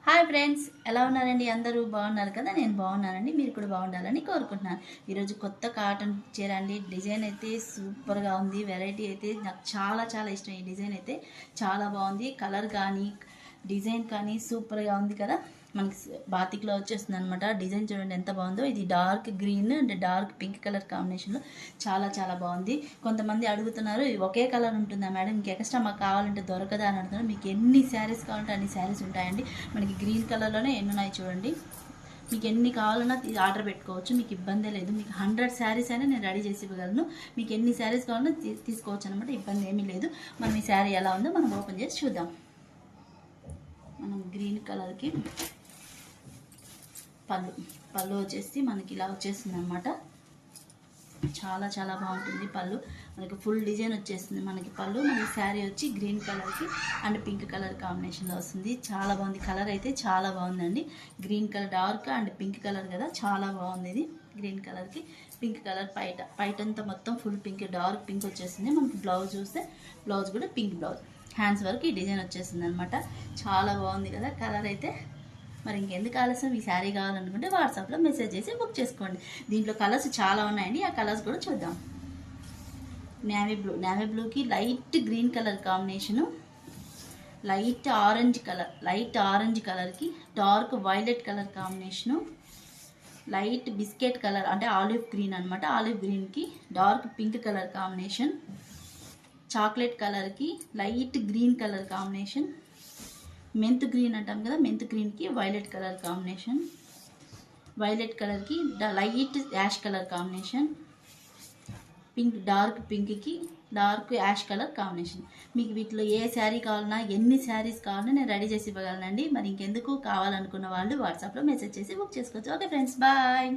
Hi friends, ఎలా ఉన్నారండి? అందరూ బాగున్నారు కదా? నేను బాగున్నానండి. మీరు కూడా బాగుండాలని కోరుకుంటున్నాను. ఈరోజు కొత్త కాటన్ చీర అండి. డిజైన్ అయితే సూపర్గా ఉంది. వెరైటీ అయితే నాకు చాలా చాలా ఇష్టం. ఈ డిజైన్ అయితే చాలా బాగుంది. కలర్ కానీ డిజైన్ కానీ సూపర్గా ఉంది కదా. మనకి బాతిక్లో వచ్చేస్తుంది అనమాట. డిజైన్ చూడండి ఎంత బాగుందో. ఇది dark green and dark pink colour కాంబినేషన్లో చాలా చాలా బాగుంది. కొంతమంది అడుగుతున్నారు ఒకే కలర్ ఉంటుందా మేడం, ఇంక ఎక్స్ట్రా మాకు కావాలంటే దొరకదా అని అడుగుతున్నారు. మీకు ఎన్ని శారీస్ కావాలంటే అన్ని శారీస్ ఉంటాయండి. మనకి గ్రీన్ కలర్లోనే ఎన్ని ఉన్నాయి చూడండి. మీకు ఎన్ని కావాలన్నా ఆర్డర్ పెట్టుకోవచ్చు, మీకు ఇబ్బందే లేదు. మీకు 100 శారీస్ అయినా నేను రెడీ చేసి ఇవ్వగలను. మీకు ఎన్ని శారీస్ కావాలన్నా తీసుకోవచ్చు అనమాట. ఇబ్బంది ఏమీ లేదు. మనం ఈ శారీ ఎలా ఉందో మనం ఓపెన్ చేసి చూద్దాం. మనం గ్రీన్ కలర్కి పళ్ళు వచ్చేసి మనకి ఇలా వచ్చేస్తుంది అనమాట. చాలా చాలా బాగుంటుంది. పళ్ళు మనకి ఫుల్ డిజైన్ వచ్చేస్తుంది. మనకి పళ్ళు మనకి శారీ వచ్చి గ్రీన్ కలర్కి అండ్ పింక్ కలర్ కాంబినేషన్లో వస్తుంది. చాలా బాగుంది. కలర్ అయితే చాలా బాగుందండి. Green colour dark and pink colour కదా, చాలా బాగుంది. ఇది గ్రీన్ కలర్కి పింక్ కలర్ పైట అంతా మొత్తం ఫుల్ పింక్ డార్క్ పింక్ వచ్చేసింది. మనకి బ్లౌజ్ చూస్తే బ్లౌజ్ కూడా పింక్ బ్లౌజ్, హ్యాండ్స్ వరకు ఈ డిజైన్ వచ్చేసింది అనమాట. చాలా బాగుంది కదా కలర్ అయితే. మరి ఇంకెందుకు ఆలస్యం, ఈ శారీ కావాలనుకుంటే వాట్సాప్లో మెసేజ్ చేసి బుక్ చేసుకోండి. దీంట్లో కలర్స్ చాలా ఉన్నాయండి. ఆ కలర్స్ కూడా చూద్దాం. నేవీ బ్లూకి light green colour combination, light orange కలర్కి dark violet colour combination, light biscuit colour అంటే ఆలివ్ గ్రీన్ అనమాట. ఆలివ్ గ్రీన్కి dark pink colour combination, chocolate కలర్కి light green colour combination, mint green అంటాం కదా, మెంత్ గ్రీన్కి వైలెట్ కలర్ కాంబినేషన్, వైలెట్ కలర్కి light ash colour combination, pink dark పింక్కి dark ash colour combination. మీకు వీటిలో ఏ శారీ కావాలన్నా ఎన్ని శారీస్ కావాలన్నా నేను రెడీ చేసి ఇవ్వగలనండి. మరి ఇంకెందుకు, కావాలనుకున్న వాళ్ళు వాట్సాప్లో మెసేజ్ చేసి బుక్ చేసుకోవచ్చు. Okay friends, bye.